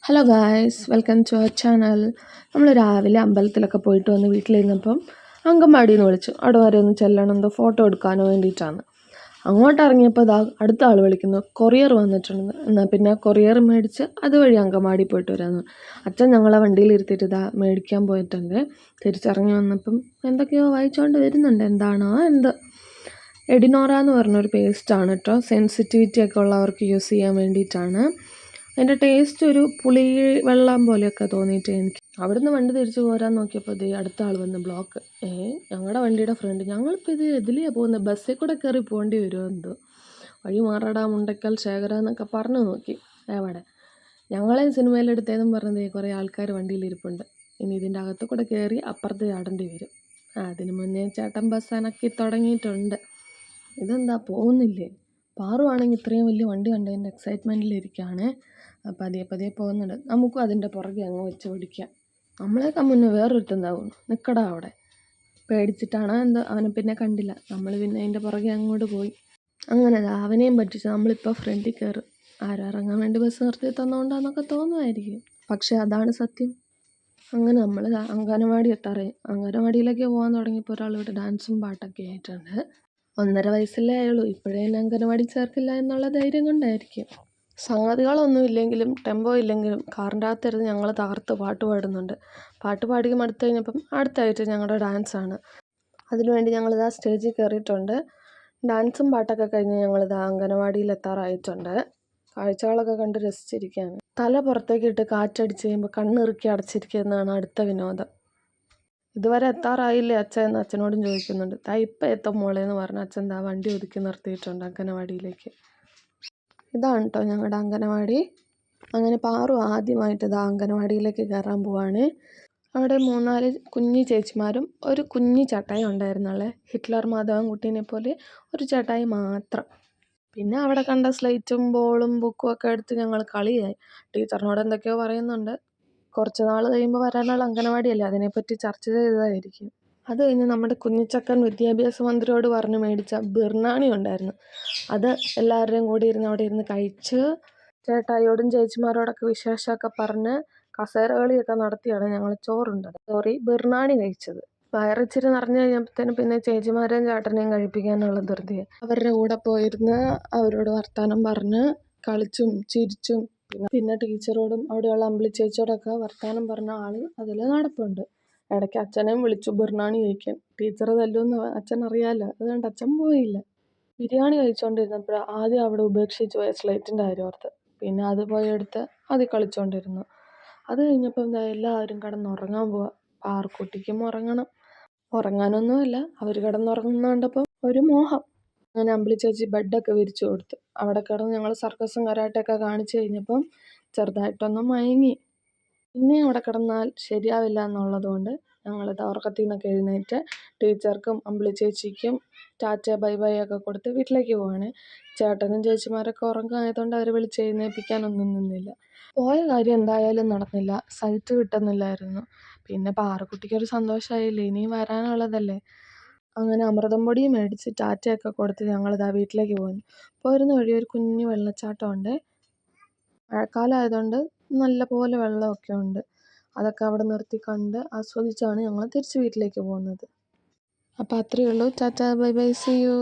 Hello guys, welcome to our channel. നമ്മൾ രാവിലെ അമ്പലത്തിലൊക്കെ പോയിട്ട് വന്ന് വീട്ടിലിരുന്നപ്പം അങ്കൻവാടിയിൽ നിന്ന് വിളിച്ചു. അവിടെ വരെ ഒന്ന് ചെല്ലണം, എന്തോ ഫോട്ടോ എടുക്കാനോ വേണ്ടിയിട്ടാണ്. അങ്ങോട്ട് ഇറങ്ങിയപ്പോൾ അടുത്ത ആൾ വിളിക്കുന്നു, കൊറിയർ വന്നിട്ടുണ്ടെന്ന്. എന്നാൽ പിന്നെ കൊറിയർ മേടിച്ച് അതുവഴി അങ്കൻവാടി പോയിട്ട് വരാമെന്ന്. അച്ഛൻ ഞങ്ങളെ വണ്ടിയിൽ ഇരുത്തിയിട്ട് മേടിക്കാൻ പോയിട്ടുണ്ട്. തിരിച്ചിറങ്ങി വന്നപ്പം എന്തൊക്കെയോ വായിച്ചുകൊണ്ട് വരുന്നുണ്ട്. എന്താണോ എന്ത് എഡിനോറ എന്ന് പറഞ്ഞൊരു പേസ്റ്റാണ് കേട്ടോ. സെൻസിറ്റിവിറ്റി ഒക്കെ ഉള്ളവർക്ക് യൂസ് ചെയ്യാൻ വേണ്ടിയിട്ടാണ്. അതിൻ്റെ ടേസ്റ്റ് ഒരു പുളി വെള്ളം പോലെയൊക്കെ തോന്നിയിട്ട് എനിക്ക്. അവിടുന്ന് വണ്ടി തിരിച്ച് പോരാൻ നോക്കിയപ്പോൾ അടുത്ത ആൾ വന്ന് ബ്ലോക്ക്. ഞങ്ങളുടെ വണ്ടിയുടെ ഫ്രണ്ട്. ഞങ്ങളിപ്പോൾ ഇത് എതിലെയാണ് പോകുന്നത്? ബസ്സിൽ കൂടെ കയറി പോകേണ്ടി വരുമോ എന്തോ. വഴി മാറടാ മുണ്ടക്കൽ ശേഖര എന്നൊക്കെ പറഞ്ഞു നോക്കി. എവിടെ ഞങ്ങളെ സിനിമയിലെടുത്തേന്നും പറഞ്ഞത് കുറേ ആൾക്കാർ വണ്ടിയിലിരിപ്പുണ്ട്. ഇനി ഇതിൻ്റെ അകത്ത് കൂടെ കയറി അപ്പുറത്ത് ചാടേണ്ടി വരും. അതിന് മുന്നേ ചേട്ടൻ ബസ് അനക്കി തുടങ്ങിയിട്ടുണ്ട്. ഇതെന്താ പോകുന്നില്ലേ? പാറുവാണെങ്കിൽ ഇത്രയും വലിയ വണ്ടി കണ്ടതിൻ്റെ എക്സൈറ്റ്മെൻറ്റിലിരിക്കുകയാണ്. പതിയെ പതിയെ പോകുന്നുണ്ട്. നമുക്കും അതിൻ്റെ പുറകെ അങ്ങ് വെച്ച് പിടിക്കാം. നമ്മളെയൊക്കെ മുന്നേ വേറൊരുത്തുണ്ടാവും. നിൽക്കടാ അവിടെ. പേടിച്ചിട്ടാണോ എന്തോ അവനെ പിന്നെ കണ്ടില്ല. നമ്മൾ പിന്നെ അതിൻ്റെ പുറകെ അങ്ങോട്ട് പോയി. അങ്ങനെ അവനെയും പറ്റിച്ച് നമ്മളിപ്പോൾ ഫ്രണ്ടിൽ കയറും. ആരും ഇറങ്ങാൻ വേണ്ടി ബസ് നിർത്തി തന്നുകൊണ്ടാന്നൊക്കെ തോന്നുമായിരിക്കും, പക്ഷേ അതാണ് സത്യം. അങ്ങനെ നമ്മൾ അങ്കനവാടി എത്താറായി. അങ്കനവാടിയിലേക്ക് പോകാൻ തുടങ്ങിയപ്പോൾ ഒരാൾ ഇവിടെ ഡാൻസും പാട്ടൊക്കെ ആയിട്ടുണ്ട്. 1.5 വയസ്സല്ലേ ആയുള്ളൂ. ഇപ്പോഴേ എന്നെ അങ്കനവാടി ചേർക്കില്ല എന്നുള്ള ധൈര്യം കൊണ്ടായിരിക്കും. സംഗതികളൊന്നും ഇല്ലെങ്കിലും ടെമ്പോ ഇല്ലെങ്കിലും കാറിൻ്റെ അകത്തിരുന്ന് ഞങ്ങൾ തകർത്ത് പാട്ട് പാടുന്നുണ്ട്. പാട്ട് പാടി മടുത്തു കഴിഞ്ഞപ്പം അടുത്തായിട്ട് ഞങ്ങളുടെ ഡാൻസാണ്. അതിനുവേണ്ടി ഞങ്ങളിതാ സ്റ്റേജിൽ കയറിയിട്ടുണ്ട്. ഡാൻസും പാട്ടൊക്കെ കഴിഞ്ഞ് ഞങ്ങളിതാ അങ്കനവാടിയിൽ എത്താറായിട്ടുണ്ട്. കാഴ്ചകളൊക്കെ കണ്ട് രസിച്ചിരിക്കുകയാണ്. തല പുറത്തേക്ക് ഇട്ട് കാറ്റടിച്ച് കഴിയുമ്പോൾ കണ്ണിറുക്കി അടച്ചിരിക്കുന്നതാണ് അടുത്ത വിനോദം. ഇതുവരെ എത്താറായില്ലേ അച്ഛൻ എന്ന് അച്ഛനോടും ചോദിക്കുന്നുണ്ട്. ഇപ്പം എത്തും മോളെ എന്ന് പറഞ്ഞ് അച്ഛൻ വണ്ടി ഒതുക്കി നിർത്തിയിട്ടുണ്ട് അങ്കനവാടിയിലേക്ക്. ഇതാണ് കേട്ടോ ഞങ്ങളുടെ അങ്കനവാടി. അങ്ങനെ പാറു ആദ്യമായിട്ട് അങ്കനവാടിയിലേക്ക് കയറാൻ പോവാണ്. അവിടെ 3-4 കുഞ്ഞു ചേച്ചിമാരും ഒരു കുഞ്ഞു ചേട്ടായി ഉണ്ടായിരുന്നുള്ളേ. ഹിറ്റ്ലർ മാധവൻകുട്ടീനെ പോലെ ഒരു ചേട്ടായി മാത്രം. പിന്നെ അവിടെ കണ്ട സ്ലേറ്റും ബോളും ബുക്കും ഒക്കെ എടുത്ത് ഞങ്ങൾ കളിയായി. ടീച്ചറിനോട് എന്തൊക്കെയോ പറയുന്നുണ്ട്. കുറച്ച് നാൾ കഴിയുമ്പോൾ വരാനുള്ള അങ്കനവാടിയല്ലേ, അതിനെപ്പറ്റി ചർച്ച ചെയ്തതായിരിക്കും. അത് കഴിഞ്ഞ് നമ്മുടെ കുഞ്ഞിച്ചക്കൻ വിദ്യാഭ്യാസ മന്ത്രിയോട് പറഞ്ഞ് മേടിച്ച ബിർണാണി ഉണ്ടായിരുന്നു. അത് എല്ലാവരുടെയും കൂടി ഇരുന്ന് അവിടെ ഇരുന്ന് കഴിച്ച് ചേട്ടായിയോടും ചേച്ചിമാരോടൊക്കെ വിശേഷമൊക്കെ പറഞ്ഞ് കസേര കളിയൊക്കെ നടത്തിയാണ് ഞങ്ങൾ ബിർണാണി കഴിച്ചത്. വയറിച്ചിരി നിറഞ്ഞു കഴിഞ്ഞപ്പോഴത്തേനും പിന്നെ ചേച്ചിമാരെയും ചേട്ടനെയും കഴിപ്പിക്കാനുള്ള ധൃതിയായി. അവരുടെ കൂടെ പോയിരുന്ന് അവരോട് വർത്തമാനം പറഞ്ഞ് കളിച്ചും ചിരിച്ചും പിന്നെ ടീച്ചറോടും അവിടെയുള്ള അമ്പിളി ചേച്ചിയോടൊക്കെ വർത്തമാനം പറഞ്ഞ ആൾ അതിൽ നടപ്പുണ്ട്. ഇടയ്ക്ക് അച്ഛനെയും വിളിച്ചു ബിർണാണി കഴിക്കാൻ. ടീച്ചർ തല്ലുമെന്ന് അച്ഛൻ അറിയാമല്ലോ, അതുകൊണ്ട് അച്ഛൻ പോയില്ല. ബിരിയാണി കഴിച്ചുകൊണ്ടിരുന്നപ്പോൾ ആദ്യം അവിടെ ഉപേക്ഷിച്ച് പോയ സ്ലേറ്റിൻ്റെ കാര്യം ഓർത്ത്. പിന്നെ അത് പോയി എടുത്ത് അതിൽ കളിച്ചുകൊണ്ടിരുന്നു. അത് കഴിഞ്ഞപ്പോൾ എല്ലാവരും കിടന്നുറങ്ങാൻ പോവുക. പാർക്കുട്ടിക്കും ഉറങ്ങണം. ഉറങ്ങാനൊന്നുമല്ല, അവർ കിടന്നുറങ്ങുന്ന കണ്ടപ്പോൾ ഒരു മോഹം. അങ്ങനെ അമ്പിളി ചേച്ചി ബെഡൊക്കെ വിരിച്ചു കൊടുത്തു. അവിടെ കിടന്ന് ഞങ്ങൾ സർക്കസും കരാട്ടയൊക്കെ കാണിച്ചു കഴിഞ്ഞപ്പം ചെറുതായിട്ടൊന്ന് മയങ്ങി. പിന്നെ അവിടെ കിടന്നാൽ ശരിയാവില്ല എന്നുള്ളത് കൊണ്ട് ഞങ്ങളിത് ഉറക്കത്തിൽ നിന്നൊക്കെ എഴുന്നേറ്റ് ടീച്ചർക്കും അമ്പിളി ചേച്ചിക്കും ടാറ്റ ബൈ ബൈ ഒക്കെ കൊടുത്ത് വീട്ടിലേക്ക് പോവാണ്. ചേട്ടനും ചേച്ചിമാരൊക്കെ ഉറങ്ങായതുകൊണ്ട് അവർ വിളിച്ച് എഴുന്നേൽപ്പിക്കാനൊന്നും നിന്നില്ല. പോയ കാര്യം എന്തായാലും നടന്നില്ല. സൈറ്റ് കിട്ടുന്നില്ലായിരുന്നു. പിന്നെ പാറക്കുട്ടിക്കൊരു സന്തോഷമായില്ലേ, ഇനിയും വരാനുള്ളതല്ലേ. അങ്ങനെ അമൃതം പൊടിയും മേടിച്ച് ടാറ്റയൊക്കെ കൊടുത്ത് ഞങ്ങളിതാ വീട്ടിലേക്ക് പോകുന്നു. പോരുന്ന വഴി ഒരു കുഞ്ഞു വെള്ളച്ചാട്ടമുണ്ട്. മഴക്കാലം ആയതുകൊണ്ട് നല്ല പോലെ വെള്ളമൊക്കെ ഉണ്ട്. അതൊക്കെ അവിടെ നിർത്തി കണ്ട് ആസ്വദിച്ചാണ് ഞങ്ങൾ തിരിച്ച് വീട്ടിലേക്ക് പോകുന്നത്. അപ്പോൾ അത്രയേ ഉള്ളൂ. Tata bye bye, see U.